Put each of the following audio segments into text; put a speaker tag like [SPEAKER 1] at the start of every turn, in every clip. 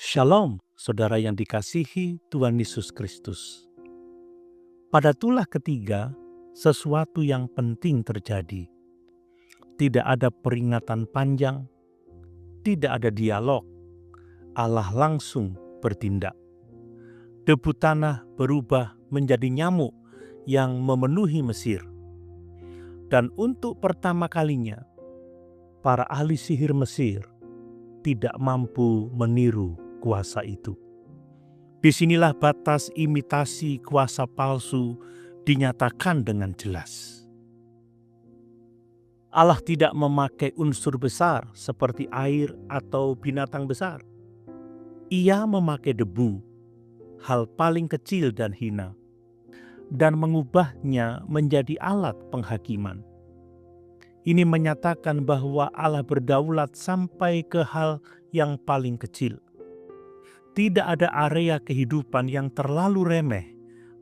[SPEAKER 1] Shalom, saudara yang dikasihi Tuhan Yesus Kristus. Pada tulah ketiga, sesuatu yang penting terjadi. Tidak ada peringatan panjang, tidak ada dialog. Allah langsung bertindak. Debu tanah berubah menjadi nyamuk yang memenuhi Mesir. Dan untuk pertama kalinya, para ahli sihir Mesir tidak mampu meniru kuasa itu. Disinilah batas imitasi kuasa palsu dinyatakan dengan jelas. Allah tidak memakai unsur besar seperti air atau binatang besar. Ia memakai debu, hal paling kecil dan hina, dan mengubahnya menjadi alat penghakiman. Ini menyatakan bahwa Allah berdaulat sampai ke hal yang paling kecil. Tidak ada area kehidupan yang terlalu remeh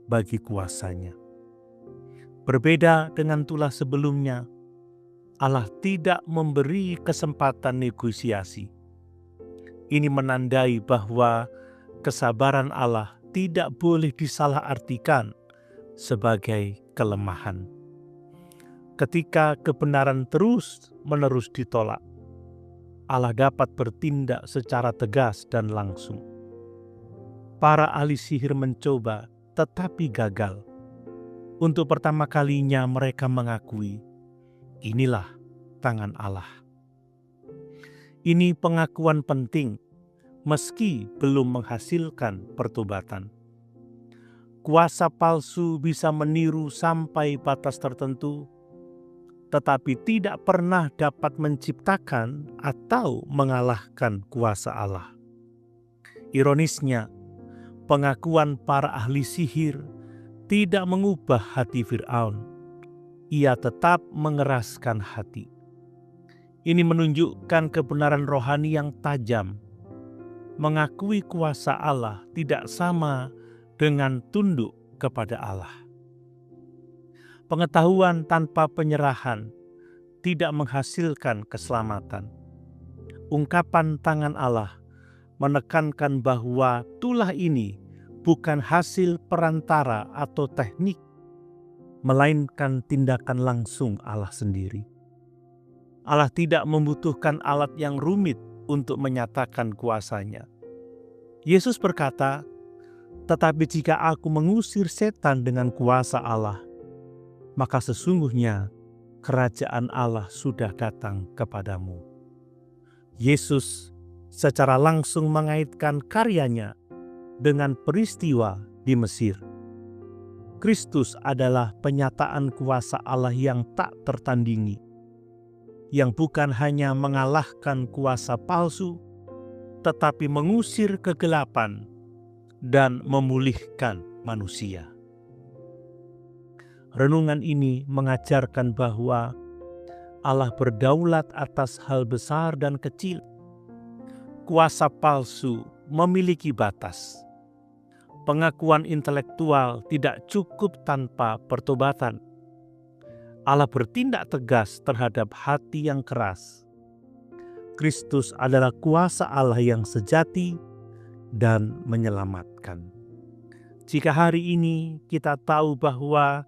[SPEAKER 1] bagi kuasanya. Berbeda dengan tulah sebelumnya, Allah tidak memberi kesempatan negosiasi. Ini menandai bahwa kesabaran Allah tidak boleh disalahartikan sebagai kelemahan. Ketika kebenaran terus-menerus ditolak, Allah dapat bertindak secara tegas dan langsung. Para ahli sihir mencoba, tetapi gagal. Untuk pertama kalinya mereka mengakui, inilah tangan Allah. Ini pengakuan penting, meski belum menghasilkan pertobatan. Kuasa palsu bisa meniru sampai batas tertentu, tetapi tidak pernah dapat menciptakan atau mengalahkan kuasa Allah. Ironisnya, pengakuan para ahli sihir tidak mengubah hati Fir'aun. Ia tetap mengeraskan hati. Ini menunjukkan kebenaran rohani yang tajam. Mengakui kuasa Allah tidak sama dengan tunduk kepada Allah. Pengetahuan tanpa penyerahan tidak menghasilkan keselamatan. Ungkapan tangan Allah menekankan bahwa tulah ini bukan hasil perantara atau teknik, melainkan tindakan langsung Allah sendiri. Allah tidak membutuhkan alat yang rumit untuk menyatakan kuasanya. Yesus berkata, "Tetapi jika aku mengusir setan dengan kuasa Allah, maka sesungguhnya kerajaan Allah sudah datang kepadamu." Yesus secara langsung mengaitkan karyanya dengan peristiwa di Mesir. Kristus adalah penyataan kuasa Allah yang tak tertandingi, yang bukan hanya mengalahkan kuasa palsu, tetapi mengusir kegelapan dan memulihkan manusia. Renungan ini mengajarkan bahwa Allah berdaulat atas hal besar dan kecil. Kuasa palsu memiliki batas. Pengakuan intelektual tidak cukup tanpa pertobatan. Allah bertindak tegas terhadap hati yang keras. Kristus adalah kuasa Allah yang sejati dan menyelamatkan. Jika hari ini kita tahu bahwa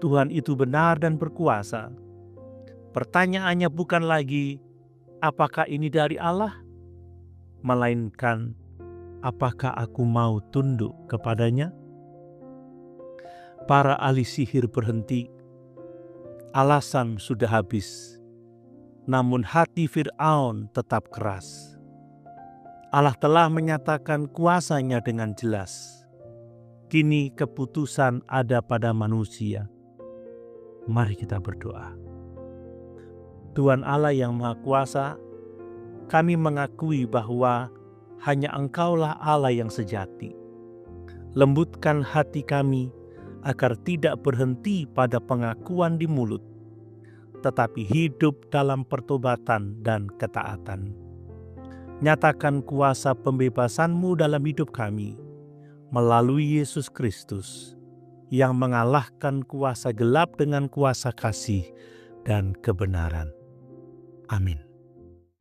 [SPEAKER 1] Tuhan itu benar dan berkuasa, pertanyaannya bukan lagi apakah ini dari Allah, melainkan apakah aku mau tunduk kepadanya? Para ahli sihir berhenti. Alasan sudah habis. Namun hati Fir'aun tetap keras. Allah telah menyatakan kuasanya dengan jelas. Kini keputusan ada pada manusia. Mari kita berdoa. Tuhan Allah yang Maha Kuasa, kami mengakui bahwa hanya Engkaulah Allah yang sejati. Lembutkan hati kami agar tidak berhenti pada pengakuan di mulut, tetapi hidup dalam pertobatan dan ketaatan. Nyatakan kuasa pembebasan-Mu dalam hidup kami, melalui Yesus Kristus, yang mengalahkan kuasa gelap dengan kuasa kasih dan kebenaran. Amin.